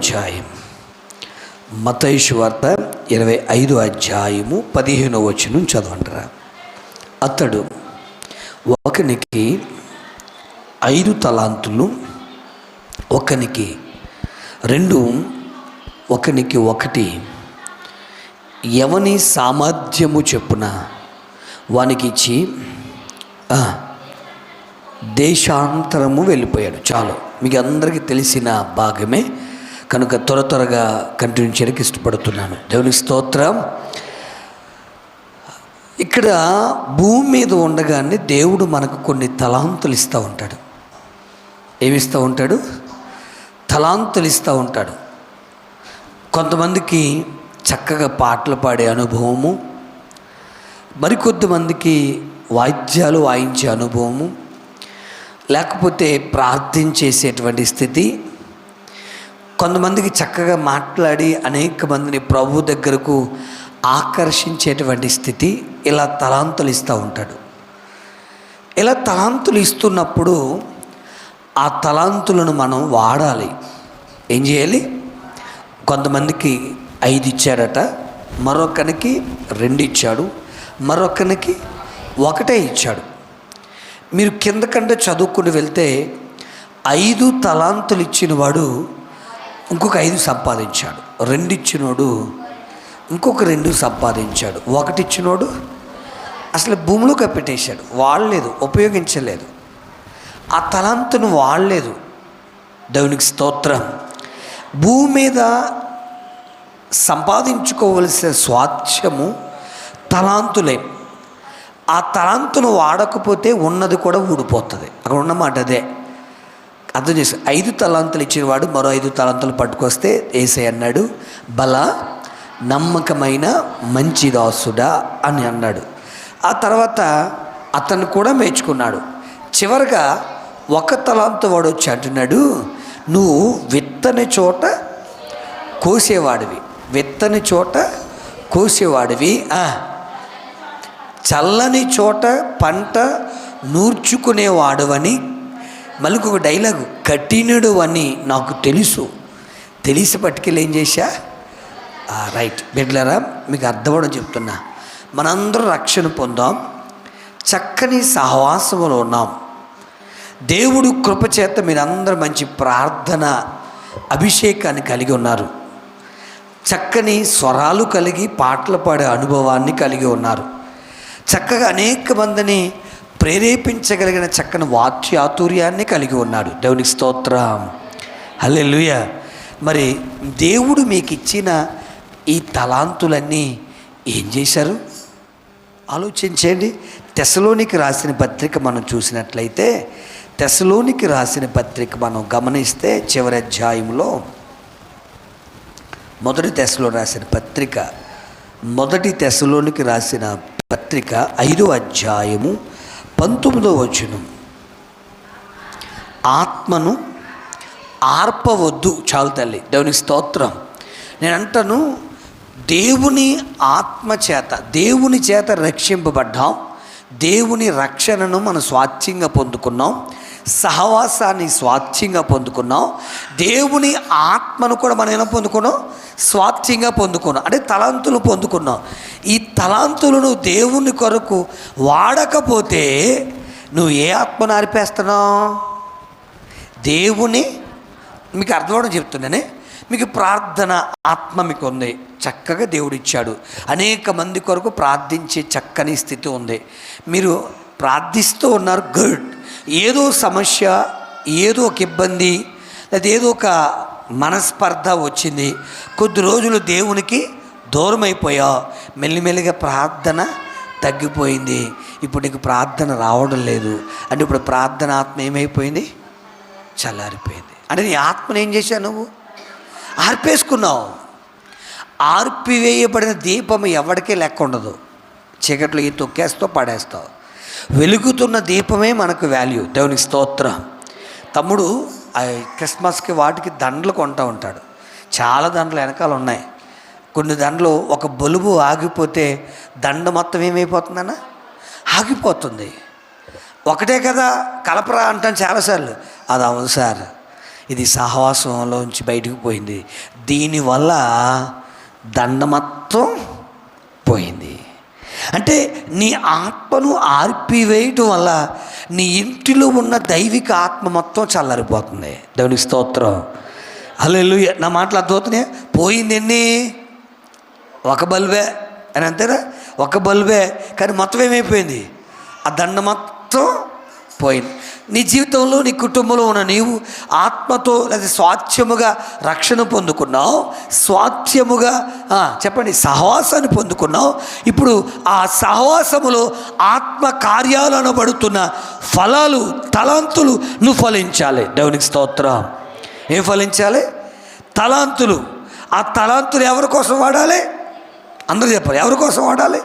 అధ్యాయం, మత్తయి సువార్త 25వ అధ్యాయము 15వ వచనం చదవండిరా. అతడు ఒకనికి 5 తలాంతులు, ఒకనికి 2, ఒకనికి 1, ఎవని సామర్థ్యము చెప్పున వానికిచ్చి దేశాంతరము వెళ్ళిపోయాడు. చాలు, మీకు అందరికీ తెలిసిన భాగమే కనుక త్వరగా కంటిన్యూ చేయడానికి ఇష్టపడుతున్నాను. దేవునికి స్తోత్రం. ఇక్కడ భూమి మీద ఉండగానే దేవుడు మనకు కొన్ని తలాంతులు ఇస్తూ ఉంటాడు. ఏమిస్తూ ఉంటాడు? తలాంతులు ఇస్తూ ఉంటాడు. కొంతమందికి చక్కగా పాటలు పాడే అనుభవము, మరికొద్దిమందికి వాయిద్యాలు వాయించే అనుభవము, లేకపోతే ప్రార్థన చేసేటువంటి స్థితి, కొంతమందికి చక్కగా మాట్లాడి అనేక మందిని ప్రభు దగ్గరకు ఆకర్షించేటువంటి స్థితి. ఇలా తలాంతులు ఇస్తూ ఉంటాడు. ఇలా తలాంతులు ఇస్తున్నప్పుడు ఆ తలాంతులను మనం వాడాలి. ఏం చేయాలి? కొంతమందికి 5 ఇచ్చాడట, మరొకనికి 2 ఇచ్చాడు, మరొకనికి 1 ఇచ్చాడు. మీరు కిందకంటే చదువుకుని వెళ్తే 5 తలాంతులు ఇచ్చిన వాడు ఇంకొక 5 సంపాదించాడు, 2 ఇచ్చినోడు ఇంకొక 2 సంపాదించాడు, 1 ఇచ్చినోడు అసలు భూమిలో కప్పెట్టేశాడు. వాడలేదు, ఉపయోగించలేదు, ఆ తలాంతును వాడలేదు. దేవునికి స్తోత్రం. భూమి మీద సంపాదించుకోవలసిన స్వాస్థ్యము తలాంతులే. ఆ తలాంతును వాడకపోతే ఉన్నది కూడా ఊడిపోతుంది. అక్కడ ఉన్నమాట అదే అర్థం చేసి 5 తలాంతులు ఇచ్చినవాడు మరో 5 తలాంతులు పట్టుకొస్తే యేసయ్య అన్నాడు, బల నమ్మకమైన మంచి దాసుడా అని అన్నాడు. ఆ తర్వాత అతను కూడా మెచ్చుకున్నాడు. చివరిగా 1 తలాంతు వాడు వచ్చి అంటున్నాడు, నువ్వు విత్తని చోట కోసేవాడివి, విత్తని చోట కోసేవాడివి, చల్లని చోట పంట నూర్చుకునేవాడు అని, మళ్ళీ ఒక డైలాగు, కఠినుడు అని నాకు తెలుసు, తెలిసి పట్టుకెళ్ళి ఏం చేశా? రైట్ బిడ్డలారా, మీకు అర్థమవడం చెప్తున్నా. మనందరూ రక్షణ పొందాం, చక్కని సహవాసములో ఉన్నాం. దేవుడు కృపచేత మీరందరూ మంచి ప్రార్థన అభిషేకాన్ని కలిగి ఉన్నారు. చక్కని స్వరాలు కలిగి పాటలు పాడే అనుభవాన్ని కలిగి ఉన్నారు. చక్కగా అనేక మందిని ప్రేరేపించగలిగిన చక్కని వాక్యాతుర్యాన్ని కలిగి ఉన్నాడు. దేవునికి స్తోత్రం, హల్లెలూయా. మరి దేవుడు మీకు ఇచ్చిన ఈ తలాంతులన్నీ ఏం చేశారు? ఆలోచించండి. తెస్సలోనికి రాసిన పత్రిక మనం చూసినట్లయితే, తెస్సలోనికి రాసిన పత్రిక మనం గమనిస్తే చివరి అధ్యాయంలో మొదటి తెస్సలో రాసిన పత్రిక, మొదటి తెస్సలోనికి రాసిన పత్రిక 5వ అధ్యాయము 19వ వచనం, ఆత్మను ఆర్పవద్దు. చాలు తల్లి, దేవునికి స్తోత్రం. నేను అంటాను, దేవుని ఆత్మ చేత, దేవుని చేత రక్షింపబడ్డాం, దేవుని రక్షణను మనం స్వాస్థ్యంగా పొందుకున్నాం, సహవాసాన్ని స్వాస్థ్యంగా పొందుకున్నాం, దేవుని ఆత్మను కూడా మనం ఎలా పొందుకున్నాం? స్వాస్థ్యంగా పొందుకున్నాం. అంటే తలాంతులు పొందుకున్నాం. ఈ తలాంతులను దేవుని కొరకు వాడకపోతే నువ్వు ఏ ఆత్మను ఆర్పేస్తున్నావు? దేవుని, మీకు అర్థమవడం చెప్తున్నానే, మీకు ప్రార్థన ఆత్మ మీకు ఉంది, చక్కగా దేవుడు ఇచ్చాడు. అనేక మంది కొరకు ప్రార్థించే చక్కని స్థితి ఉంది. మీరు ప్రార్థిస్తూ ఉన్నారు, గుడ్. ఏదో సమస్య, ఏదో ఒక ఇబ్బంది, లేదా ఏదో ఒక మనస్పర్ధ వచ్చింది, కొద్ది రోజులు దేవునికి దూరం అయిపోయావు, మెల్లిమెల్లిగా ప్రార్థన తగ్గిపోయింది, ఇప్పుడు నీకు ప్రార్థన రావడం లేదు అంటే ఇప్పుడు ప్రార్థన ఆత్మ ఏమైపోయింది? చల్లారిపోయింది. అంటే నీ ఆత్మను ఏం చేశావు? నువ్వు ఆర్పేసుకున్నావు. ఆర్పివేయబడిన దీపం ఎవరికీ లెక్క ఉండదు. చీకట్లో ఈ తొక్కేస్తావు, పడేస్తావు. వెలుగుతున్న దీపమే మనకు వాల్యూ. దేవునికి స్తోత్రం. తమ్ముడు క్రిస్మస్కి వాటికి దండలు కొంటూ ఉంటాడు. చాలా దండలు వెనకాల ఉన్నాయి. కొన్ని దండలు ఒక బలుబు ఆగిపోతే దండ మొత్తం ఏమైపోతుందన్న? ఆగిపోతుంది. ఒకటే కదా కలపరా అంటాను చాలాసార్లు. అది అవ్వదు సార్, ఇది సహవాసంలోంచి బయటకు పోయింది. దీనివల్ల దండ మొత్తం పోయింది. అంటే నీ ఆత్మను ఆర్పివేయటం వల్ల నీ ఇంటిలో ఉన్న దైవిక ఆత్మ మొత్తం చల్లారిపోతుంది. దేవునికి స్తోత్రం. హల్లెలూయా. నా మాటలు అర్థమవుతున్నాయి. పోయింది ఎన్ని? ఒక బల్బే అని అంతేనా? ఒక బల్బే, కానీ మొత్తం ఏమైపోయింది? ఆ దండ మొత్తం పోయింది. నీ జీవితంలో, నీ కుటుంబంలో ఉన్న నీవు ఆత్మతో లేదా స్వాస్థ్యముగా రక్షణ పొందుకున్నావు, స్వాస్థ్యముగా చెప్పండి సహవాసాన్ని పొందుకున్నావు. ఇప్పుడు ఆ సహవాసములో ఆత్మ కార్యాలు అనబడుతున్న ఫలాలు, తలాంతులు నువ్వు ఫలించాలి. దేవునికి స్తోత్రం. ఏం ఫలించాలి? తలాంతులు. ఆ తలాంతులు ఎవరి కోసం వాడాలి? అందరూ చెప్పాలి. ఎవరి కోసం వాడాలి?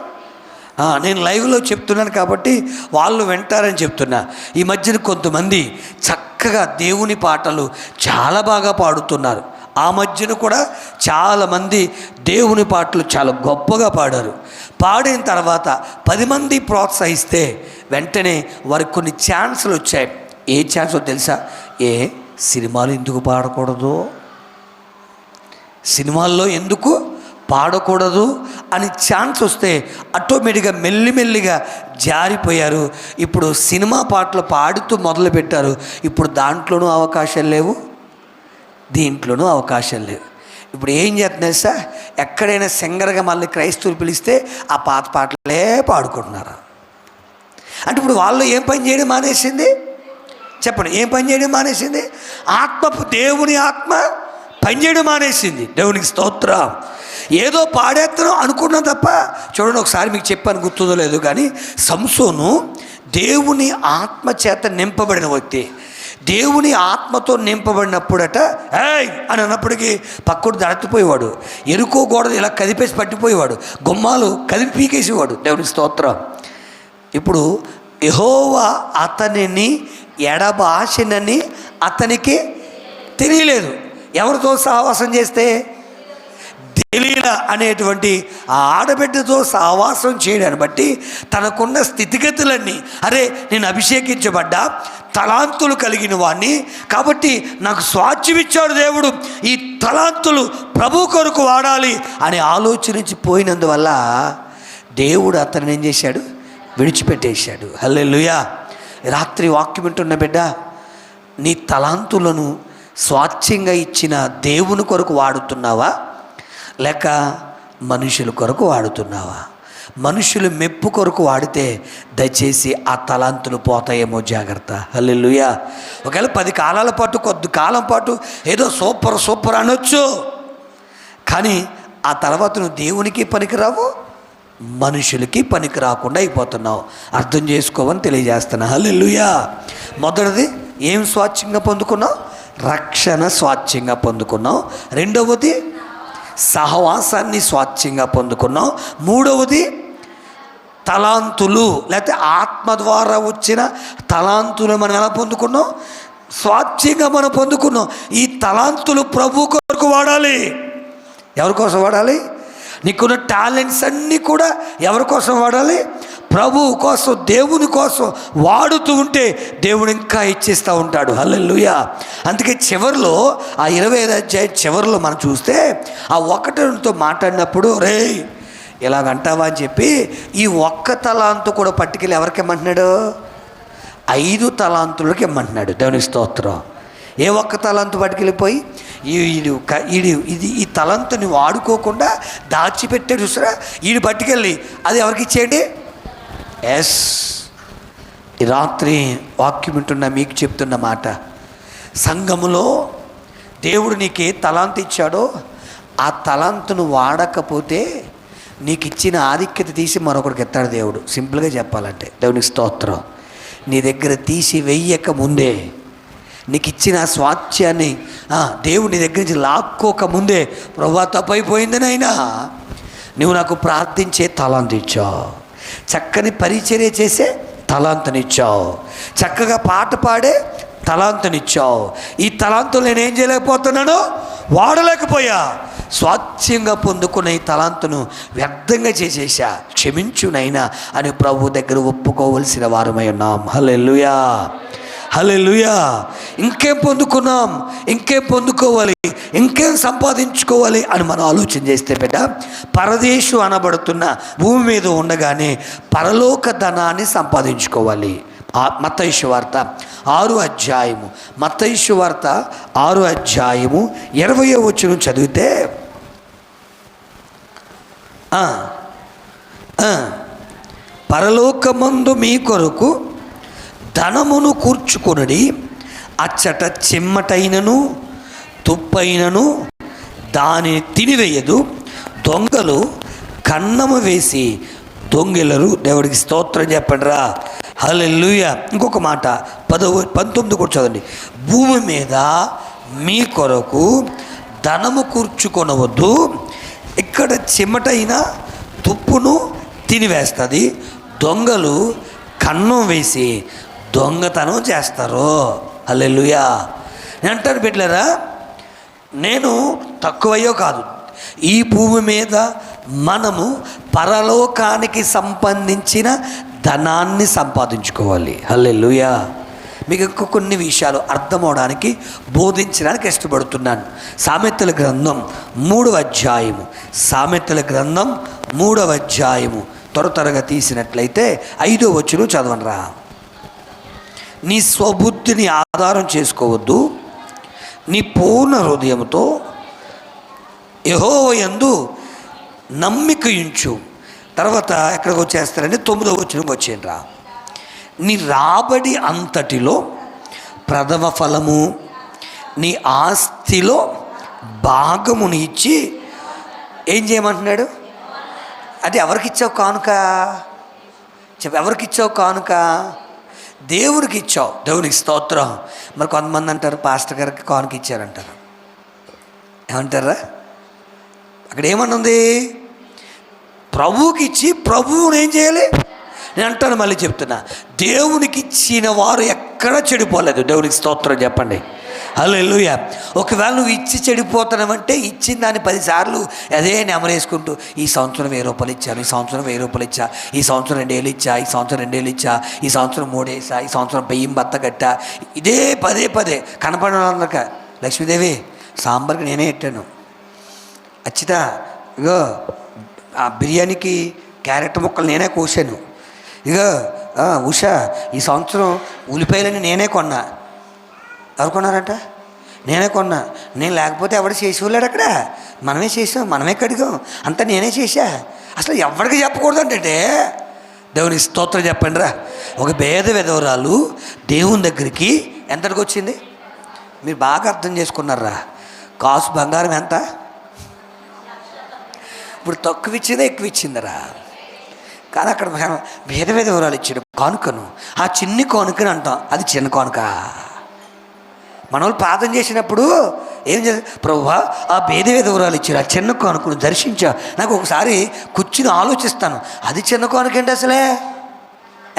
నేను లైవ్లో చెప్తున్నాను కాబట్టి వాళ్ళు వింటారని చెప్తున్నా. ఈ మధ్యన కొంతమంది చక్కగా దేవుని పాటలు చాలా బాగా పాడుతున్నారు. ఆ మధ్యన కూడా చాలామంది దేవుని పాటలు చాలా గొప్పగా పాడారు. పాడిన తర్వాత 10 మంది ప్రోత్సహిస్తే వెంటనే వారికి కొన్ని ఛాన్సులు వచ్చాయి. ఏ ఛాన్స్ తెలుసా? సినిమాలు ఎందుకు పాడకూడదు, సినిమాల్లో ఎందుకు పాడకూడదు అని ఛాన్స్ వస్తే ఆటోమేటిక్గా మెల్లిమెల్లిగా జారిపోయారు. ఇప్పుడు సినిమా పాటలు పాడుతూ మొదలుపెట్టారు. ఇప్పుడు దాంట్లోనూ అవకాశాలు లేవు, దీంట్లోనూ అవకాశాలు లేవు. ఇప్పుడు ఏం చేస్తున్నారు సార్? ఎక్కడైనా సింగర్గా మళ్ళీ క్రైస్తవులు పిలిస్తే ఆ పాత పాటలే పాడుకుంటున్నారు. అంటే ఇప్పుడు వాళ్ళు ఏం పని చేయడం మానేసింది? చెప్పండి, ఏం పని చేయడం మానేసింది? దేవుని ఆత్మ పనిచేయడం మానేసింది. దేవునికి స్తోత్రం. ఏదో పాడేత్తనం అనుకున్నాం తప్ప. చూడండి, ఒకసారి మీకు చెప్పాను, గుర్తుందో లేదు కానీ, సంసోను దేవుని ఆత్మ చేత నింపబడిన వ్యక్తి. దేవుని ఆత్మతో నింపబడినప్పుడట ఏయ్ అని అన్నప్పటికీ పక్కడు దడతిపోయేవాడు. ఎరుకో గోడ ఇలా కదిపేసి పట్టిపోయేవాడు, గుమ్మాలు కదిపి పీకేసేవాడు. దేవునికి స్తోత్రం. ఇప్పుడు యెహోవా అతనిని ఎడబాసినని అతనికి తెలియలేదు. ఎవరితో సహవాసం చేస్తే? దెలీలా అనేటువంటి ఆ ఆడబిడ్డతో సహవాసం చేయడాన్ని బట్టి తనకున్న స్థితిగతులన్నీ, అరే నేను అభిషేకించబడ్డా, తలాంతులు కలిగిన వాడిని కాబట్టి నాకు స్వాస్థ్యం ఇచ్చాడు దేవుడు, ఈ తలాంతులు ప్రభు కొరకు వాడాలి అని ఆలోచించి పోయినందువల్ల దేవుడు అతన్ని ఏం చేశాడు? విడిచిపెట్టేశాడు. హల్లెలూయా. రాత్రి వాక్యం వింటున్న బిడ్డ, నీ తలాంతులను స్వాస్థ్యంగా ఇచ్చిన దేవుని కొరకు వాడుతున్నావా, లేక మనుషుల కొరకు వాడుతున్నావా? మనుషులు మెప్పు కొరకు వాడితే దయచేసి ఆ తలాంతులు పోతాయేమో, జాగ్రత్త. హల్లెలూయా. ఒకవేళ 10 కాలాల పాటు, కొద్ది కాలం పాటు ఏదో సూపర్ అనొచ్చు, కానీ ఆ తర్వాత నువ్వు దేవునికి పనికిరావు, మనుషులకి పనికి రాకుండా అయిపోతున్నావు. అర్థం చేసుకోవని తెలియజేస్తున్నా. హల్లెలూయా. మొదటిది ఏం స్వాస్థ్యంగా పొందుకున్నావు? రక్షణ స్వాస్థ్యంగా పొందుకున్నావు. రెండవది సహవాసాన్ని స్వాస్థ్యంగా పొందుకున్నాం. మూడవది తలాంతులు, లేకపోతే ఆత్మ ద్వారా వచ్చిన తలాంతులు మనం ఎలా పొందుకున్నాం? స్వాస్థ్యంగా మనం పొందుకున్నాం. ఈ తలాంతులు ప్రభు కొరకు వాడాలి. ఎవరి కోసం వాడాలి? నీకున్న టాలెంట్స్ అన్నీ కూడా ఎవరి కోసం వాడాలి? ప్రభువు కోసం, దేవుని కోసం వాడుతూ ఉంటే దేవుడు ఇంకా ఇచ్చేస్తూ ఉంటాడు. హల్లెలూయా. అందుకే చివరిలో ఆ 25 అధ్యాయం చివరిలో మనం చూస్తే ఆ 1తో మాట్లాడినప్పుడు రే ఇలాగంటావా అని చెప్పి ఈ 1 తలాంతు కూడా పట్టుకెళ్ళి ఎవరికి ఇమ్మంటున్నాడు? 5 తలాంతులకి ఇమ్మంటున్నాడు. దేవునికి స్తోత్రం. ఏ 1 తలాంతు పట్టుకెళ్ళిపోయి ఈ తలాంతుని వాడుకోకుండా దాచిపెట్టాడు చూసారా, ఈడు పట్టుకెళ్ళి అది ఎవరికి ఇచ్చేయండి? ఎస్, ఈ రాత్రి వాక్యం వింటున్నా మీకు చెప్తున్న మాట, సంఘములో దేవుడు నీకే తలాంతు ఇచ్చాడో ఆ తలాంతును వాడకపోతే నీకు ఇచ్చిన ఆధిక్యత తీసి మరొకరికి ఎత్తాడు దేవుడు. సింపుల్గా చెప్పాలంటే దేవునికి స్తోత్రం. నీ దగ్గర తీసి వెయ్యక ముందే, నీకు ఇచ్చిన స్వాస్థ్యాన్ని దేవుడు నీ దగ్గర నుంచి లాక్కోక ముందే, ప్రభువా తప్పైపోయిందని అయినా నువ్వు నాకు ప్రార్థించే తలాంతు ఇచ్చావు, చక్కని పరిచర్య చేసే తలాంతునిచ్చావు, చక్కగా పాట పాడే తలాంతునిచ్చావు. ఈ తలాంతులు నేనేం చేయలేకపోతున్నాను? వాడలేకపోయా. స్వాస్థ్యంగా పొందుకున్న ఈ తలాంతును వ్యర్థంగా చేసేసా, క్షమించునైనా అని ప్రభు దగ్గర ఒప్పుకోవలసిన వారమై ఉన్నాం. హల్లెలూయా. హల్లెలూయా. ఇంకేం పొందుకున్నాం, ఇంకేం పొందుకోవాలి, ఇంకేం సంపాదించుకోవాలి అని మనం ఆలోచన చేస్తే బిడ్డ, పరదేశు అనబడుతున్న భూమి మీద ఉండగానే పరలోక ధనాన్ని సంపాదించుకోవాలి. మత్తయి సువార్త 6వ అధ్యాయము, మత్తయి సువార్త 6వ అధ్యాయము 20వ వచనం చదివితే, పరలోకమందు మీ కొరకు ధనమును కూర్చుకొనుడి, అచ్చట చిమ్మటైనను తుప్పైనను దానిని తినివేయదు, దొంగలు కన్నము వేసి దొంగిలరు. దేవుడికి స్తోత్రం చెప్పండి రా. హల్లెలూయా. ఇంకొక మాట 19 కూడా చదవండి. భూమి మీద మీ కొరకు ధనము కూర్చుకొనవద్దు, ఇక్కడ చెమటైన తుప్పును తినివేస్తుంది, దొంగలు కన్నం వేసి దొంగతనం చేస్తారు. హల్లెలూయా. నేను అంటాను బిడ్డలారా, నేను తక్కువయ్యో కాదు, ఈ భూమి మీద మనము పరలోకానికి సంబంధించిన ధనాన్ని సంపాదించుకోవాలి. హల్లెలూయా. మీకు ఇంకా కొన్ని విషయాలు అర్థమవడానికి బోధించడానికి ఇష్టపడుతున్నాను. సామెతల గ్రంథం 3వ అధ్యాయము, సామెతల గ్రంథం 3వ అధ్యాయము త్వరగా తీసినట్లయితే 5వ వచనం చదవనరా. నీ స్వబుద్ధిని ఆధారం చేసుకోవద్దు, నీ పూర్ణ హృదయంతో యెహోవా యందు నమ్మిక ఉంచు. తర్వాత ఎక్కడికి వచ్చేస్తారంటే 9వ వచనం వచ్చేయండిరా. నీ రాబడి అంతటిలో ప్రథమ ఫలము నీ ఆస్తిలో భాగముని ఇచ్చి ఏం చేయమంటున్నాడు? అది ఎవరికి ఇచ్చావు కానుక? చెప్పు, ఎవరికి ఇచ్చావు కానుక? దేవుడికి ఇచ్చావు. దేవునికి స్తోత్రం. మరి కొంతమంది అంటారు పాస్టర్ గారికి కానుక ఇచ్చారంటారు. ఏమంటారా? అక్కడ ఏమనుంది? ప్రభువుకి ఇచ్చి ప్రభువుని ఏం చేయాలి? నేను అంటాను, మళ్ళీ చెప్తున్నా, దేవునికి ఇచ్చిన వారు ఎక్కడ చెడిపోలేదు. దేవునికి స్తోత్రం చెప్పండి. హల్లెలూయా. ఒకవేళ నువ్వు ఇచ్చి చెడిపోతున్నావంటే ఇచ్చిన దాన్ని 10 సార్లు అదే నెమరేసుకుంటూ ఈ సంవత్సరం 1000 రూపాయలు ఇచ్చాను, ఈ సంవత్సరం 1000 రూపాయలు ఇచ్చా, ఈ సంవత్సరం 2 ఏళ్ళు ఇచ్చా, ఈ సంవత్సరం 2 ఏళ్ళు ఇచ్చా, ఈ సంవత్సరం 3 వేసా, ఈ సంవత్సరం బియ్యం బత్త కట్టా, ఇదే పదే కనపడక లక్ష్మీదేవి సాంబార్కి నేనే పెట్టాను, అచ్చిత ఇగో ఆ బిర్యానీకి క్యారెట్ ముక్కలు నేనే కోసాను, ఇగో ఉషా ఈ సంవత్సరం ఉల్లిపాయలని నేనే కొన్నా. ఎవరు కొన్నారంట? నేనే కొన్నా. నేను లేకపోతే ఎవడు చేసేవాళ్ళాడు? అక్కడ మనమే చేసాం, మనమే కడిగాం, అంతా నేనే చేశా. అసలు ఎవరికి చెప్పకూడదు అంటే దేవునికి స్తోత్రం చెప్పండి రా. ఒక భేద విధవరాలు దేవుని దగ్గరికి ఎంతటికి వచ్చింది? మీరు బాగా అర్థం చేసుకున్నారా? కాసు బంగారం ఎంత? ఇప్పుడు తక్కువ ఇచ్చిందా ఎక్కువ ఇచ్చిందరా? కానీ అక్కడ భేద విధవరాలు ఇచ్చాడు కానుకను. ఆ చిన్ని కానుకని అంటాం, అది చిన్న కానుక. మన వాళ్ళు ప్రార్థన చేసినప్పుడు ఏం చేస్తారు? ప్రభువా ఆ భేద విధవరాలు ఇచ్చారు ఆ చిన్న కానుకను దర్శించా. నాకు ఒకసారి కూర్చుని ఆలోచిస్తాను, అది చిన్న కానుకేంటి అసలే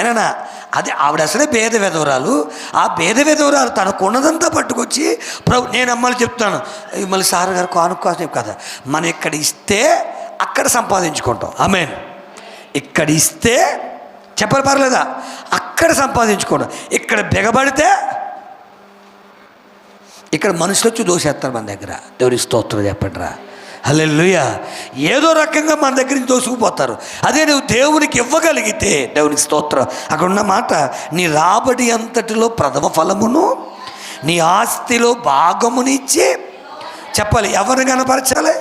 ఏనా? అది ఆవిడ అసలే భేద విధవరాలు. ఆ భేద విధవరాలు తనకున్నదంతా పట్టుకొచ్చి ప్రభు, నేను అమ్మలు చెప్తాను, మళ్ళీ సార్ గారు కానుక కోసం కదా, మనం ఇక్కడ ఇస్తే అక్కడ సంపాదించుకుంటాం. ఆమేన్. ఇక్కడ ఇస్తే చెప్పాలి పర్లేదా? అక్కడ సంపాదించుకోవడం. ఇక్కడ బిగబడితే ఇక్కడ మనుషులు వచ్చి దోసేస్తారు మన దగ్గర. దేవుని స్తోత్రం చెప్పండి రా. హల్లెలూయా. ఏదో రకంగా మన దగ్గర నుంచి దోసుకుపోతారు. అదే నువ్వు దేవునికి ఇవ్వగలిగితే దేవునికి స్తోత్రం. అక్కడ ఉన్న మాట, నీ రాబడి అంతటిలో ప్రథమ ఫలమును నీ ఆస్తిలో భాగమునిచ్చి చెప్పాలి. ఎవరిని కనపరచాలి?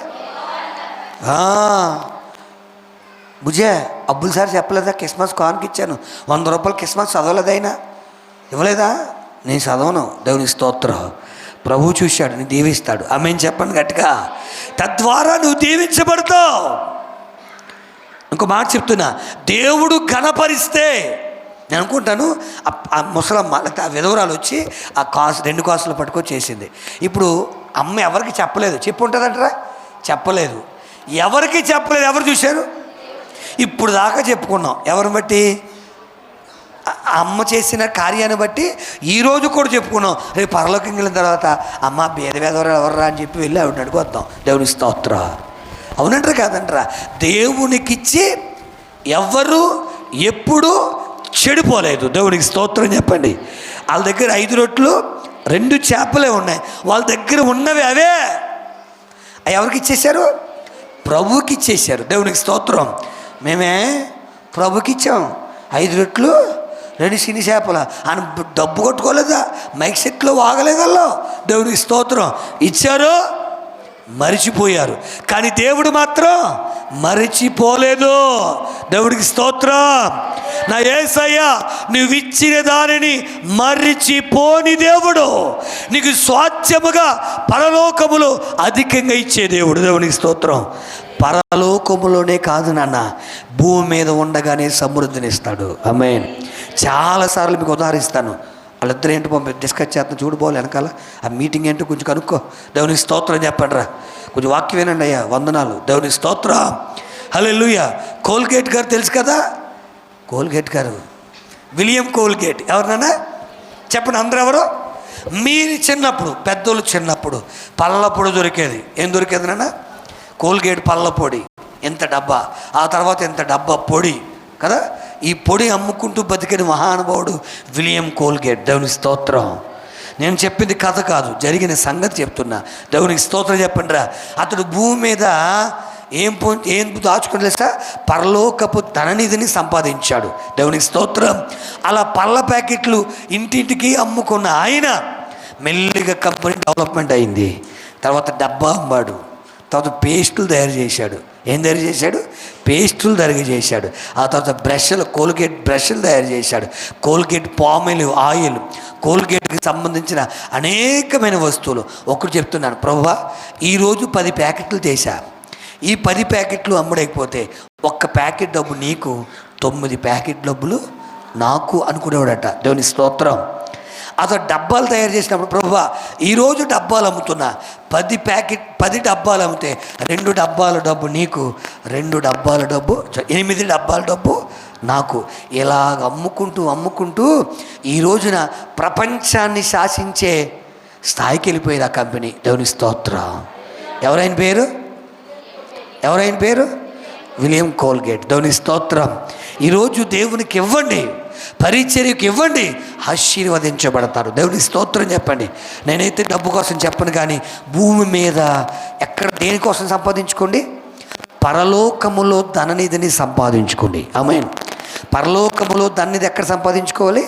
భుజే అబ్బుల్ సార్ చెప్పలేదా క్రిస్మస్ కానుక ఇచ్చాను 100 రూపాయలు క్రిస్మస్ చదవలేదైనా ఇవ్వలేదా? నేను చదవను. దేవునికి స్తోత్రం. ప్రభు చూశాడు, నేను దీవిస్తాడు. ఆమేన్ చెప్పండి గట్టిగా. తద్వారా నువ్వు దీవించబడతావు. ఇంకో మాట చెప్తున్నా, దేవుడు ఘనపరిస్తే నేను అనుకుంటాను ఆ ముసలమ్మ లేకపోతే ఆ విధవరాలు వచ్చి ఆ కాసు 2 కాసులు పట్టుకొని చేసింది. ఇప్పుడు అమ్మ ఎవరికి చెప్పలేదు, చెప్పు ఉంటుందంటారా? చెప్పలేదు. ఎవరికి చెప్పలేదు. ఎవరు చూశారు? ఇప్పుడు దాకా చెప్పుకున్నాం. ఎవరిని బట్టి? అమ్మ చేసిన కార్యాన్ని బట్టి ఈరోజు కూడా చెప్పుకున్నాం. రేపు పరలోకం వెళ్ళిన తర్వాత అమ్మ భేద విధవరాలు ఎవర్రా అని చెప్పి వెళ్ళి ఆవిడని అడుగుతాం. దేవుని స్తోత్రం. అవునంటారా కాదంటారా? దేవునికిచ్చి ఎవరు ఎప్పుడు చెడిపోలేదు. దేవునికి స్తోత్రం చెప్పండి. వాళ్ళ దగ్గర 5 రొట్లు 2 చేపలే ఉన్నాయి. వాళ్ళ దగ్గర ఉన్నవి అవే. ఎవరికి ఇచ్చేశారు? ప్రభువుకి ఇచ్చేశారు. దేవునికి స్తోత్రం. మేమే ప్రభుకి ఇచ్చాం 5 రొట్లు 2 చిన్ని చేపల అని డబ్బు కొట్టుకోలేదా? మైక్ సెట్లో వాగలేదల్లో. దేవునికి స్తోత్రం. ఇచ్చారు, మరిచిపోయారు. కానీ దేవుడు మాత్రం మరిచిపోలేదు. దేవుడికి స్తోత్రం. నా యేసయ్య నువ్వు ఇచ్చిన దానిని మరిచిపోని దేవుడు. నీకు స్వాస్థ్యముగా పరలోకములో అధికంగా ఇచ్చే దేవుడు. దేవునికి స్తోత్రం. పరలోకములోనే కాదు నాన్న, భూమి మీద ఉండగానే సమృద్ధిని ఇస్తాడు. ఆమేన్. చాలాసార్లు మీకు ఉదాహరిస్తాను. వాళ్ళిద్దరు ఏంటో డిస్కస్ చేస్తాను. చూడుకోవాలి వెనకాల ఆ మీటింగ్ ఏంటో కొంచెం కనుక్కో. దేవునికి స్తోత్రం చెప్పండి రా. కొంచెం వాక్యం వినండి అయ్యా. వందనాలు. దేవునికి స్తోత్రం. హల్లెలూయా. కోల్గేట్ గారు తెలుసు కదా? కోల్గేట్ గారు, విలియం కోల్గేట్. ఎవరినైనా చెప్పండి. అందరూ ఎవరు? మీరు చిన్నప్పుడు, పెద్దోళ్ళు చిన్నప్పుడు పళ్ళపొడి దొరికేది. ఏం దొరికేది నాన్న? కోల్గేట్ పళ్ళపొడి. ఎంత డబ్బా, ఆ తర్వాత ఎంత డబ్బా పొడి కదా. ఈ పొడి అమ్ముకుంటూ బతికిన మహానుభావుడు విలియం కోల్గేట్. దేవునికి స్తోత్రం. నేను చెప్పింది కథ కాదు, జరిగిన సంగతి చెప్తున్నా. దేవునికి స్తోత్రం చెప్పండి రా. అతడు భూమి మీద ఏం దాచుకోలేసా? పరలోకపు ధననిధిని సంపాదించాడు. దేవునికి స్తోత్రం. అలా పళ్ళ ప్యాకెట్లు ఇంటింటికి అమ్ముకున్న ఆయన మెల్లిగా కంపెనీ డెవలప్మెంట్ అయింది. తర్వాత డబ్బా అమ్మాడు. తర్వాత పేస్టులు తయారు చేశాడు. ఏం తయారు చేశాడు? పేస్టులు తయారు చేశాడు. ఆ తర్వాత బ్రష్లు, కోల్గేట్ బ్రష్లు తయారు చేశాడు. కోల్గేట్ పామాయిల్ ఆయిల్, కోల్గేట్కి సంబంధించిన అనేకమైన వస్తువులు. ఒకటి చెప్తున్నాను, ప్రభువా ఈరోజు 10 ప్యాకెట్లు చేశా. ఈ 10 ప్యాకెట్లు అమ్ముడైపోతే 1 ప్యాకెట్ డబ్బు నీకు, 9 ప్యాకెట్ డబ్బులు నాకు అనుకునేవాడట. దేవుని స్తోత్రం. అతను డబ్బాలు తయారు చేసినప్పుడు, ప్రభువా ఈరోజు డబ్బాలు అమ్ముతున్నా, 10 డబ్బాలు అమ్మితే 2 డబ్బాల డబ్బు నీకు, 2 డబ్బాల డబ్బు, 8 డబ్బాల డబ్బు నాకు. ఇలాగ అమ్ముకుంటూ ఈ రోజున ప్రపంచాన్ని శాసించే స్థాయికి వెళ్ళిపోయింది ఆ కంపెనీ. దేవుని స్తోత్రం. ఎవరైన పేరు? William Colgate. దేవుని స్తోత్రం. ఈరోజు దేవునికి ఇవ్వండి, పరిచర్యకు ఇవ్వండి, ఆశీర్వదించబడతారు. దేవుని స్తోత్రం చెప్పండి. నేనైతే డబ్బు కోసం చెప్పను, కానీ భూమి మీద ఎక్కడ దేనికోసం సంపాదించుకోండి? పరలోకములో ధననిధిని సంపాదించుకోండి. ఆమేన్. పరలోకములో ధననిధి ఎక్కడ సంపాదించుకోవాలి?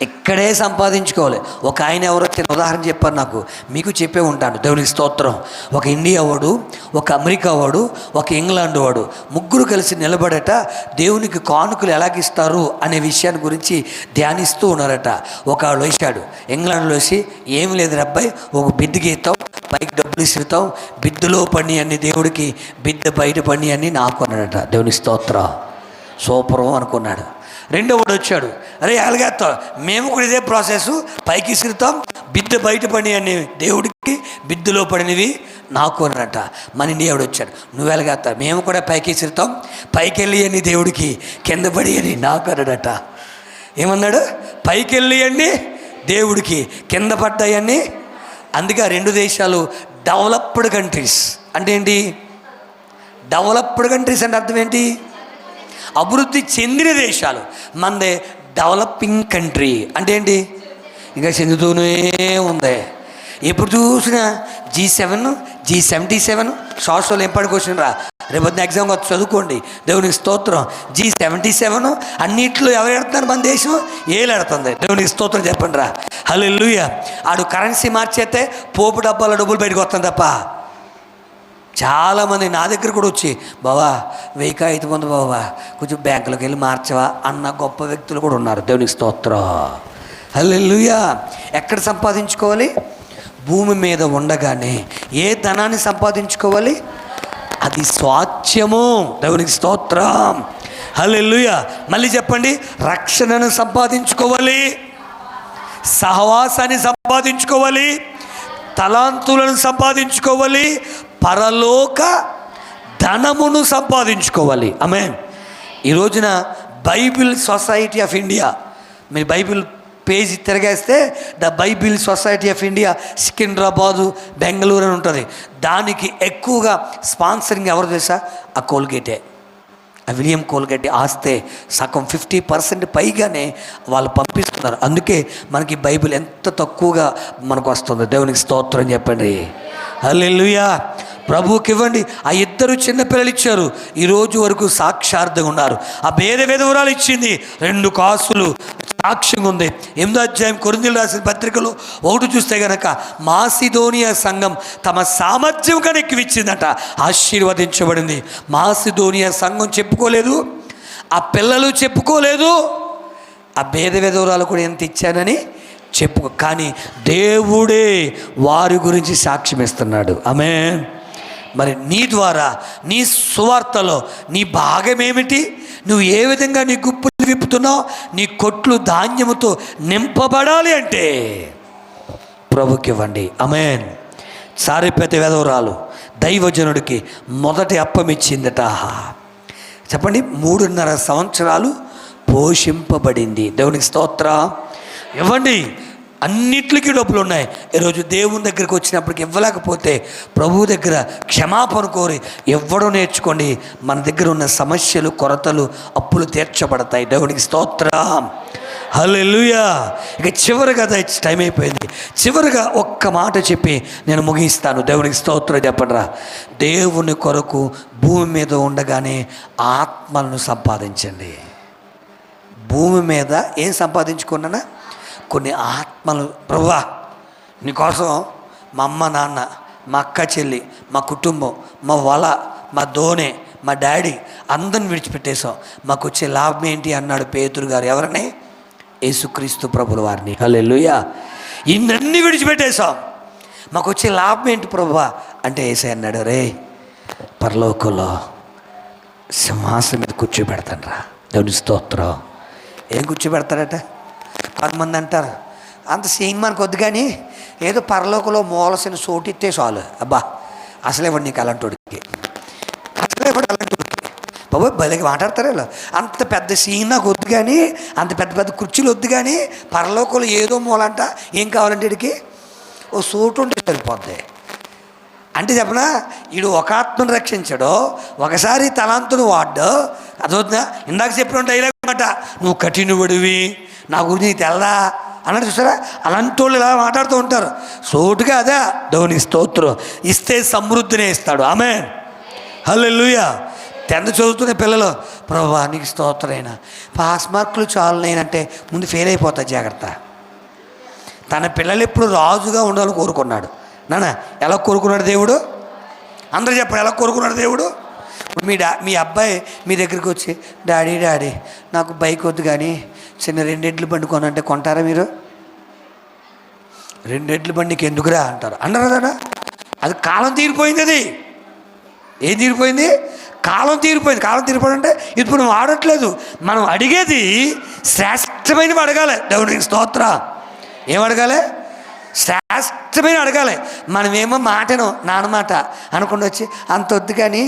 ఇక్కడే సంపాదించుకోవాలి. ఒక ఆయన ఎవరో ఉదాహరణ చెప్పారు నాకు, మీకు చెప్పే ఉంటాను. దేవునికి స్తోత్రం. ఒక ఇండియా వాడు, ఒక అమెరికా వాడు, ఒక ఇంగ్లాండ్ వాడు, ముగ్గురు కలిసి నిలబడట దేవునికి కానుకలు ఎలాగిస్తారు అనే విషయాన్ని గురించి ధ్యానిస్తూ ఉన్నారట. ఒక ఆడు వేసాడు, ఇంగ్లాండ్లో వేసి, ఏమి లేదు అబ్బాయి, ఒక బిద్దు గీతాం, పైకి డబ్బులు ఇస్తాం, బిద్దులో పని అన్ని దేవుడికి, బిద్ద బయట పని అన్ని నాకు అన్నాడట. దేవుని స్తోత్రం. సూపరు అనుకున్నాడు. రెండో వాడు వచ్చాడు, అరే అలాగేస్తాం, మేము కూడా ఇదే ప్రాసెస్, పైకి ఇసురుతాం, బిద్ద బయట పడి అని దేవుడికి, బిద్దులో పడినవి నాకు అన్నట. మన ఇండియాడు వచ్చాడు, నువ్వు ఎలాగేస్తావు, మేము కూడా పైకి ఇసురుతాం, పైకి వెళ్ళి అని దేవుడికి, కింద పడి అని నాకు అన్నాడట. ఏమన్నాడు? పైకి వెళ్ళి అండి దేవుడికి, కింద పడ్డాయని. అందుకే 2 దేశాలు డెవలప్డ్ కంట్రీస్. అంటే ఏంటి డెవలప్డ్ కంట్రీస్ అంటే అర్థం ఏంటి? అభివృద్ధి చెందిన దేశాలు. మనదే డెవలపింగ్ కంట్రీ. అంటే ఏంటి? ఇంకా చెందుతూనే ఉంది. ఎప్పుడు చూసినా G7, G77 సోషల్ ఎంపడికి వచ్చినరా, రేపొద్దున ఎగ్జామ్ వచ్చి చదువుకోండి. దేవునికి స్తోత్రం. G77 అన్నిట్లో ఎవరు ఎడుతున్నారు? మన దేశం ఏలాడుతుంది. దేవునికి స్తోత్రం చెప్పండి రా. హల్లెలూయా. ఆడు కరెన్సీ మార్చేస్తే పోపు డబ్బాల డబ్బులు బయటకు వస్తుంది తప్ప. చాలామంది నా దగ్గర కూడా వచ్చి, బావా 1000 అవుతుంది బావా, కొంచెం బ్యాంకులోకి వెళ్ళి మార్చవా అన్న గొప్ప వ్యక్తులు కూడా ఉన్నారు. దేవునికి స్తోత్రం. హల్లెలూయా. ఎక్కడ సంపాదించుకోవాలి? భూమి మీద ఉండగానే. ఏ ధనాన్ని సంపాదించుకోవాలి? అది స్వాస్థ్యము. దేవునికి స్తోత్రం. హల్లెలూయా. మళ్ళీ చెప్పండి. రక్షణను సంపాదించుకోవాలి, సహవాసాన్ని సంపాదించుకోవాలి, తలాంతులను సంపాదించుకోవాలి, పరలోక ధనమును సంపాదించుకోవాలి. ఆమేన్. ఈ రోజున బైబిల్ సొసైటీ ఆఫ్ ఇండియా, మీరు బైబిల్ పేజీ తిరగేస్తే the Bible society of India Secunderabad, Bengaluru అని ఉంటుంది. దానికి ఎక్కువగా స్పాన్సరింగ్ ఎవరు తెలుసా? ఆ కోల్గేటే. విలియం కోల్గేట్ ఆస్తే సగం 50% పైగానే వాళ్ళు పంపిస్తున్నారు. అందుకే మనకి బైబిల్ ఎంత తక్కువగా మనకు వస్తుంది. దేవునికి స్తోత్రం చెప్పండి. హల్లెలూయా. ప్రభువుకి ఇవ్వండి. ఆ ఇద్దరు చిన్నపిల్లలు ఇచ్చారు, ఈరోజు వరకు సాక్షార్థంగా ఉన్నారు. ఆ భేద విధవరాలు ఇచ్చింది 2 కాసులు సాక్ష్యంగా ఉంది. 8వ అధ్యాయం కొరింథీయులకు రాసిన పత్రికలో 1 చూస్తే గనక మాసిదోనియా సంఘం తమ సామర్థ్యం కన్నా ఎక్కువ ఇచ్చిందట, ఆశీర్వదించబడింది. మాసిదోనియా సంఘం చెప్పుకోలేదు, ఆ పిల్లలు చెప్పుకోలేదు, ఆ భేద విధవరాలు కూడా ఎంత ఇచ్చానని కానీ దేవుడే వారి గురించి సాక్ష్యం ఇస్తున్నాడు. ఆమేన్. మరి నీ ద్వారా, నీ సువార్తలో నీ భాగం ఏమిటి? నువ్వు ఏ విధంగా నీ గుప్పులు విప్పుతున్నావు? నీ కొట్లు ధాన్యముతో నింపబడాలి అంటే ప్రభుకి ఇవ్వండి. ఆమేన్. సారెపేత విధవరాలు దైవజనుడికి మొదటి అప్పం ఇచ్చిందట. చెప్పండి, 3.5 సంవత్సరాలు పోషింపబడింది. దేవునికి స్తోత్రం. ఇవ్వండి. అన్నిటికీ డబ్బులు ఉన్నాయి. ఈరోజు దేవుని దగ్గరికి వచ్చినప్పటికి ఇవ్వలేకపోతే ప్రభువు దగ్గర క్షమాపణ కోరి ఇవ్వడం నేర్చుకోండి. మన దగ్గర ఉన్న సమస్యలు, కొరతలు, అప్పులు తీర్చబడతాయి. దేవునికి స్తోత్రం. హల్లెలూయా. ఇక చివరిగా టైం అయిపోయింది. చివరిగా ఒక్క మాట చెప్పి నేను ముగిస్తాను. దేవునికి స్తోత్రం చెప్పండిరా. దేవుని కొరకు భూమి మీద ఉండగానే ఆత్మలను సంపాదించండి. భూమి మీద ఏం సంపాదించుకున్నానా? కొన్ని ఆత్మలు. ప్రభువా, నీకోసం మా అమ్మ నాన్న, మా అక్క చెల్లి, మా కుటుంబం, మా వల, మా దోణె, మా డాడీ అందరిని విడిచిపెట్టేశాం. మాకు వచ్చే లాభం ఏంటి అన్నాడు పేతురు గారు. ఎవరని? యేసుక్రీస్తు ప్రభుల వారిని. హల్లెలూయా. ఇవన్నీ విడిచిపెట్టేశాం, మాకు వచ్చే లాభం ఏంటి ప్రభువా అంటే యేసయ్య అన్నాడు, రే పరలోకంలో సింహాసనం మీద కూర్చోబెడతాను రా. దేవుని స్తోత్రం. ఏం కూర్చోబెడతాడట? కొంతమంది అంటారు, అంత సీన్ మనకు వద్దు కానీ ఏదో పరలోకంలో మూలసిన చోటిస్తే చాలు. అబ్బా, అసలే ఇవ్వండి నీకు అలాంటికి, అసలే ఇవ్వడు అలాంటికి. బాబు భలేగా మాట్లాడతారు వీళ్ళు. అంత పెద్ద సీన్ నాకు వద్దు కానీ, అంత పెద్ద పెద్ద కుర్చీలు వద్దు కానీ, పరలోకంలో ఏదో మూలంట ఏం కావాలంటే వీడికి ఓ చోటు ఉంటే సరిపోద్ది అంటే చెప్పనా. వీడు ఒక ఆత్మను రక్షించడు, ఒకసారి తలాంతును వాడ్డు. అదవుతుందా? ఇందాక చెప్పిన డైలాగ్ అన్నమాట, నువ్వు కఠినబడివి, నా గురించి నీకు తెల్దా అన్నట్టు. చూసారా, అలాంటి వాళ్ళు ఇలా మాట్లాడుతూ ఉంటారు. సోటుగా అదే దేవునికి స్తోత్రం. ఇస్తే సమృద్ధినే ఇస్తాడు. ఆమేన్. హల్లెలూయా. 10th చదువుతున్న పిల్లలు, ప్రభువా నీకు స్తోత్రమైనా, పాస్ మార్కులు చాలునైనంటే ముందు ఫెయిల్ అయిపోతా, జాగ్రత్త. తన పిల్లలు ఎప్పుడు రాజుగా ఉండాలని కోరుకున్నాడు. నాన్న ఎలా కోరుకున్నాడు దేవుడు? అందరూ చెప్పండి, ఎలా కోరుకున్నాడు దేవుడు? మీ అబ్బాయి మీ దగ్గరికి వచ్చి, డాడీ నాకు బైక్ వద్దు కానీ చిన్న 2 ఎడ్ల బండి కొనంటే కొంటారా మీరు? 2 ఎడ్ల బండికి ఎందుకురా అంటారు. అన్నారు కదా. అది కాలం తీరిపోయింది. అది ఏం తీరిపోయింది? కాలం తీరిపోయింది. కాలం తీరిపోయింది అంటే ఇప్పుడు మనం ఆడట్లేదు. మనం అడిగేది శ్రేష్టమైనవి అడగాలి. దేవునికి స్తోత్రం. ఏం అడగాలి? శ్రేష్టమైన అడగాలి. మనమేమో మాటను నాన్నమాట అనుకుంటూ వచ్చి అంత వద్దు కానీ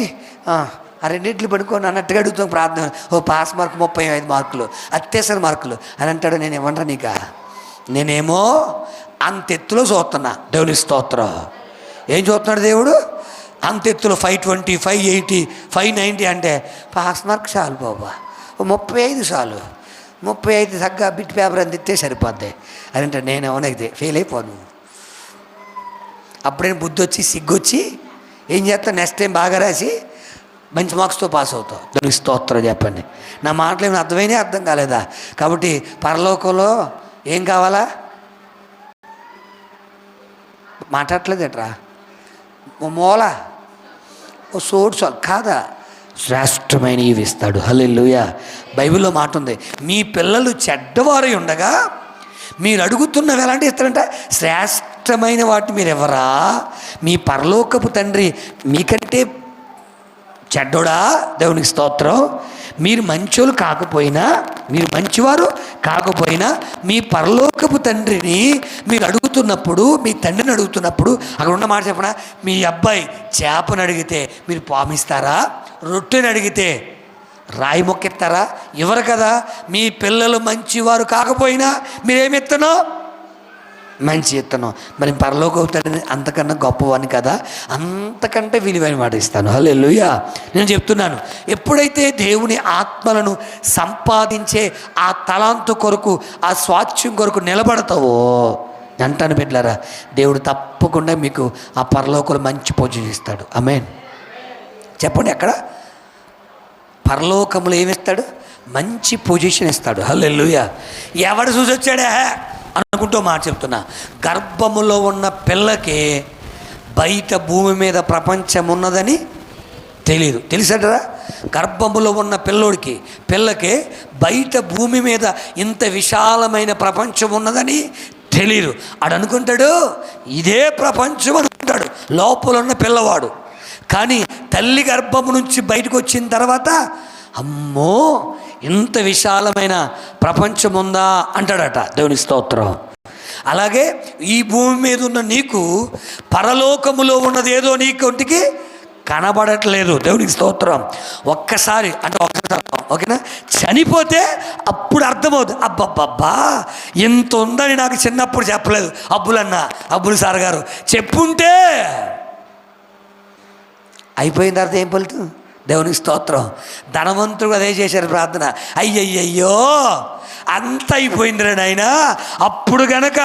ఆ 2 ఎడ్లు పడుకోని అన్నట్టుగా అడుగుతాం ప్రార్థన. ఓ పాస్ మార్కు 35 మార్కులు, అత్యవసర మార్కులు అని అంటాడు. నేను ఏమంటా నీక, నేనేమో అంతెత్తులో చూస్తున్నా. దేవుని స్తోత్రం. ఏం చూస్తున్నాడు దేవుడు? అంతెత్తులో 520, 580, 590 అంటే పాస్ మార్క్ చాలు బాబా, ఓ 35 చాలు, 35 తగ్గ బిట్ పేపర్ అందిస్తే సరిపోద్ది అని అంటే నేను ఏమనైతే ఫెయిల్ అయిపోను. అప్పుడైనా బుద్ధి వచ్చి సిగ్గొచ్చి ఏం చేస్తాను, నెక్స్ట్ టైం బాగా రాసి మంచి మార్క్స్తో పాస్ అవుతావు. దానికి స్తోత్రం చెప్పండి. నా మాటలు ఏమైనా అర్థమైనా అర్థం కాలేదా? కాబట్టి పరలోకంలో ఏం కావాలా మాట్లాడలేదేట్రా, ఓ మూల ఓ సోర్స్ కాదా, శ్రేష్టమైన ఇవి ఇస్తాడు. హల్లెలూయా. బైబిల్లో మాట ఉంది, మీ పిల్లలు చెడ్డవారై ఉండగా మీరు అడుగుతున్నవి ఎలాంటి ఇస్తారంట? శ్రేష్టమైన వాటిని మీరు ఎవరా? మీ పరలోకపు తండ్రి మీకంటే చెడ్డోడా? దేవునికి స్తోత్రం. మీరు మంచోళ్ళు కాకపోయినా, మీరు మంచివారు కాకపోయినా మీ పరలోకపు తండ్రిని మీరు అడుగుతున్నప్పుడు, మీ తండ్రిని అడుగుతున్నప్పుడు అక్కడ ఉన్న మాట చెప్పనా, మీ అబ్బాయి చేపను అడిగితే మీరు పామిస్తారా? రొట్టెని అడిగితే రాయి మొక్కెత్తారా? ఎవరు కదా. మీ పిల్లలు మంచివారు కాకపోయినా మీరేమెత్తనో మంచి విత్తనం. మరి పరలోకి అవుతాడని అంతకన్నా గొప్పవాడిని కదా, అంతకంటే విలువైన మాట ఇస్తాను. హల్లెలూయా. నేను చెప్తున్నాను, ఎప్పుడైతే దేవుని ఆత్మలను సంపాదించే ఆ తలాంతు కొరకు, ఆ స్వాస్థ్యం కొరకు నిలబడతావో, అంటాను బిడ్డలారా, దేవుడు తప్పకుండా మీకు ఆ పరలోకంలో మంచి పొజిషన్ ఇస్తాడు. ఆమేన్. చెప్పండి, ఎక్కడ పరలోకంలో ఏమిస్తాడు? మంచి పొజిషన్ ఇస్తాడు. హల్లెలూయా. ఎవడు చూసి వచ్చాడే అనుకుంటూ మాట చెప్తున్నా, గర్భములో ఉన్న పిల్లకి బయట భూమి మీద ప్రపంచం ఉన్నదని తెలియదు. తెలుసటరా? గర్భములో ఉన్న పిల్లకి బయట భూమి మీద ఇంత విశాలమైన ప్రపంచం ఉన్నదని తెలియదు. ఆడు అనుకుంటాడు ఇదే ప్రపంచం అనుకుంటాడు లోపల ఉన్న పిల్లవాడు. కానీ తల్లి గర్భము నుంచి బయటకు వచ్చిన తర్వాత, అమ్మో ఇంత విశాలమైన ప్రపంచం ఉందా అంటాడట. దేవుని స్తోత్రం. అలాగే ఈ భూమి మీద ఉన్న నీకు పరలోకములో ఉన్నది ఏదో నీ కంటికి కనబడట్లేదు. దేవునికి స్తోత్రం. ఒక్కసారి ఓకేనా, చనిపోతే అప్పుడు అర్థమవుతుంది, అబ్బబ్బబ్బా ఎంత ఉందని నాకు చిన్నప్పుడు చెప్పలేదు అబ్బులు సార్ గారు చెప్పుంటే. అయిపోయిన తర్వాత ఏం ఫలితం? దేవునికి స్తోత్రం. ధనవంతుడు అదే చేశారు ప్రార్థన, అయ్యయ్యో అంత అయిపోయిందిరా నాయనా, అప్పుడు గనక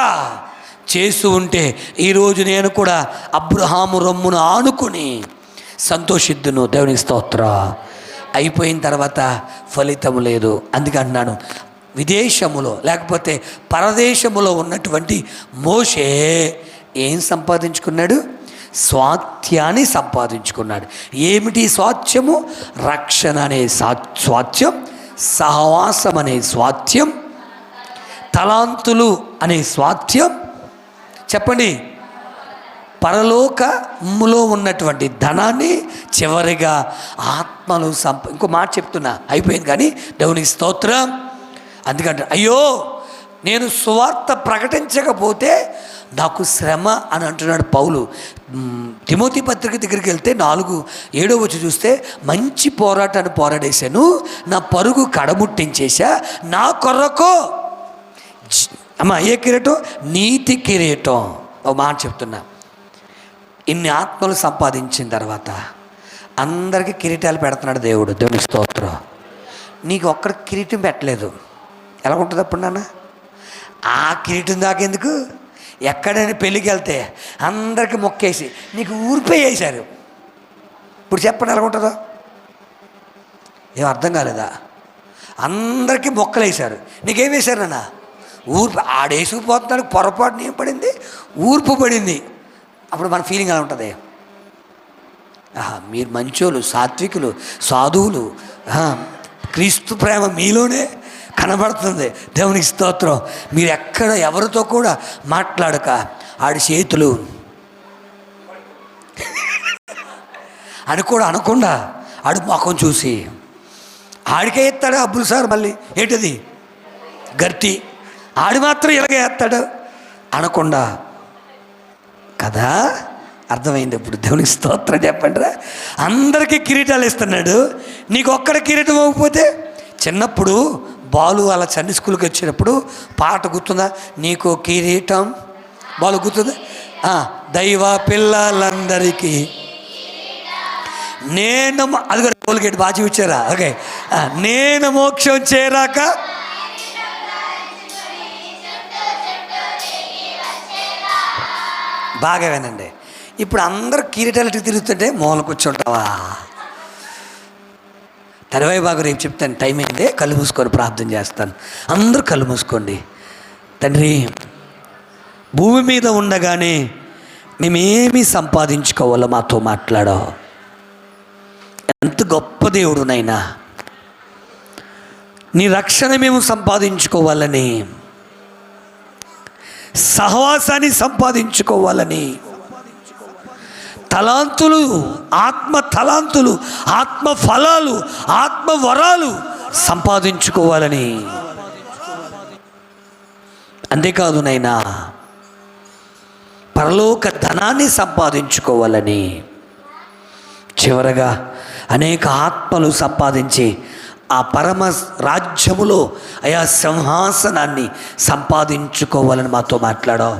చేస్తూ ఉంటే ఈరోజు నేను కూడా అబ్రహాము రొమ్మును ఆనుకుని సంతోషిద్దును. దేవునికి స్తోత్రం. అయిపోయిన తర్వాత ఫలితం లేదు. అందుకే అంటున్నాను, విదేశములో లేకపోతే పరదేశములో ఉన్నటువంటి మోషే ఏం సంపాదించుకున్నాడు? స్వాస్థ్యాన్ని సంపాదించుకున్నాడు. ఏమిటి స్వాస్థ్యము? రక్షణ అనే స్వాస్థ్యం, సహవాసం అనే స్వాస్థ్యం, తలాంతులు అనే స్వాస్థ్యం. చెప్పండి, పరలోకములో ఉన్నటువంటి ధనాన్ని, చివరిగా ఆత్మలు ఇంకో మాట చెప్తున్నా, అయిపోయింది కానీ దేవునికి స్తోత్రం. అందుకంటే అయ్యో నేను సువార్త ప్రకటించకపోతే నాకు శ్రమ అని అంటున్నాడు పౌలు. తిమోతి పత్రిక దగ్గరికి వెళ్తే 4:7 చూస్తే, మంచి పోరాటాన్ని పోరాడేశాను, నా పరుగు కడముట్టించేశా, నా కొరకు ఏ కిరీటం? నీతి కిరీటం. ఒక మాట చెప్తున్నా, ఇన్ని ఆత్మలు సంపాదించిన తర్వాత అందరికీ కిరీటాలు పెడుతున్నాడు దేవుడు. దేవుని స్తోత్రం. నీకు ఒక్కడికి కిరీటం పెట్టలేదు. ఎలా ఉంటుంది అప్పుడు నాన్న? ఆ కిరీటం దాకెందుకు? ఎక్కడైనా పెళ్ళికి వెళ్తే అందరికీ మొక్కేసి నీకు ఊరిపే వేశారు. ఇప్పుడు చెప్పండి ఎలా ఉంటుందో? ఏం అర్థం కాలేదా? అందరికీ మొక్కలు వేశారు, నీకేం వేశారు నాన్న? ఊర్పు. ఆడేసుకుపోతున్నాడు, పొరపాటున ఏం పడింది? ఊర్పు పడింది. అప్పుడు మన ఫీలింగ్ ఎలా ఉంటుంది? మీరు మంచోళ్ళు, సాత్వికులు, సాధువులు, క్రీస్తు ప్రేమ మీలోనే కనబడుతుంది. దేవునికి స్తోత్రం. మీరు ఎక్కడ ఎవరితో కూడా మాట్లాడక ఆడి చేతులు అని కూడా అనకుండా ఆడు ముఖం చూసి ఆడికే ఎత్తాడు అబ్బులు సార్. మళ్ళీ ఏంటది? గట్టి. ఆడి మాత్రం ఇలాగే ఎత్తాడు అనకుండా కదా. అర్థమైంది ఇప్పుడు? దేవునికి స్తోత్రం చెప్పండి రా. అందరికీ కిరీటాలు ఇస్తున్నాడు, నీకు ఒక్కడ కిరీటం అవ్వకపోతే. చిన్నప్పుడు బాలు అలా సన్నీ స్కూల్కి వచ్చినప్పుడు పాట గుర్తుందా? నీకు కిరీటం. బాలు గుర్తుందా? దైవ పిల్లలందరికీ నేను, అది కూడా టోల్గేట్ బాగా చూపించారా? ఓకే. నేను మోక్షం చేరాక బాగా వినండి. ఇప్పుడు అందరూ కిరీటాలకి తిరుగుతుంటే మూల కూర్చుంటావా? తర్వాయి బాగా రేపు చెప్తాను, టైం అయింది. కళ్ళు మూసుకొని ప్రార్థన చేస్తాను. అందరూ కళ్ళు మూసుకోండి. తండ్రి, భూమి మీద ఉండగానే మేమేమి సంపాదించుకోవాలో మాతో మాట్లాడావు. ఎంత గొప్ప దేవుడు నైనా. నీ రక్షణ మేము సంపాదించుకోవాలని, సహవాసాన్ని సంపాదించుకోవాలని, తలాంతులు, ఆత్మ తలాంతులు, ఆత్మ ఫలాలు, ఆత్మ వరాలు సంపాదించుకోవాలని. అంతేకాదు నైనా, పరలోక ధనాన్ని సంపాదించుకోవాలని, చివరగా అనేక ఆత్మలు సంపాదించి ఆ పరమ రాజ్యములో ఆయా సింహాసనాన్ని సంపాదించుకోవాలని మాతో మాట్లాడావు.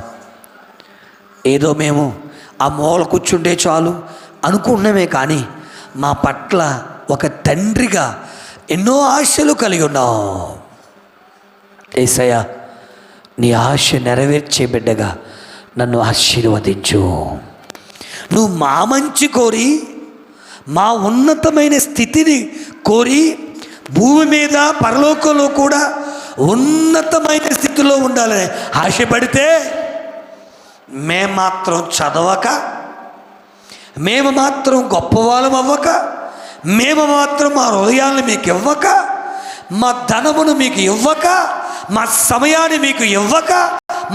ఏదో మేము ఆ మూల కూర్చుంటే చాలు అనుకున్నామే, కానీ మా పట్ల ఒక తండ్రిగా ఎన్నో ఆశలు కలిగి ఉన్నావు. యేసయ్యా, నీ ఆశ నెరవేర్చే బిడ్డగా నన్ను ఆశీర్వదించు. నువ్వు మా మంచి కోరి, మా ఉన్నతమైన స్థితిని కోరి, భూమి మీద పరలోకంలో కూడా ఉన్నతమైన స్థితిలో ఉండాలని ఆశపడితే, మేము మాత్రం చదవక, మేము మాత్రం గొప్పవాళ్ళం అవ్వక, మేము మాత్రం మా హృదయాలను మీకు ఇవ్వక, మా ధనమును మీకు ఇవ్వక, మా సమయాన్ని మీకు ఇవ్వక,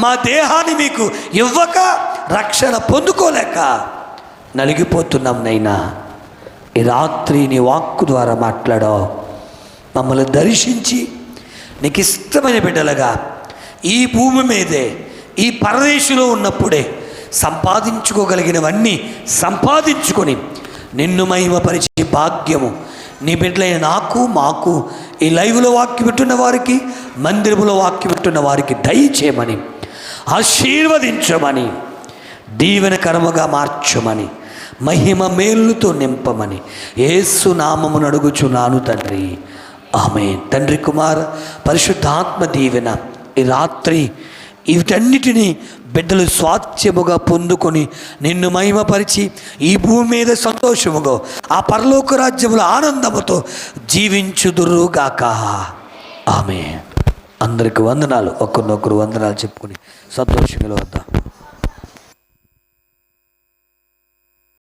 మా దేహాన్ని మీకు ఇవ్వక, రక్షణ పొందుకోలేక నలిగిపోతున్నాం. నైనా ఈ రాత్రి నీ వాక్కు ద్వారా మాట్లాడో, మమ్మల్ని దర్శించి నీకు ఇష్టమైన బిడ్డలుగా ఈ భూమి మీదే, ఈ పరదేశంలో ఉన్నప్పుడే సంపాదించుకోగలిగినవన్నీ సంపాదించుకొని నిన్ను మహిమపరిచే భాగ్యము నీ బిడ్డలైన నాకు, మాకు, ఈ లైవ్లో వాక్యం వింటున్న వారికి, మందిరములో వాక్యం వింటున్న వారికి దయచేయమని, ఆశీర్వదించమని, దీవెనకరముగా మార్చమని, మహిమ మేలుతో నింపమని యేసు నామమును అడుగుచున్నాను తండ్రి. ఆమేన్. తండ్రి, కుమార, పరిశుద్ధాత్మ దీవెన ఈ రాత్రి వీటన్నిటినీ బిడ్డలు స్వాస్థ్యముగా పొందుకొని నిన్ను మహిమపరిచి ఈ భూమి మీద సంతోషముగా ఆ పరలోక రాజ్యముల ఆనందముతో జీవించుదురుగాక. ఆమేన్. అందరికి వందనాలు. ఒకరినొకరు వందనాలు చెప్పుకొని సంతోషంగా వద్దాం.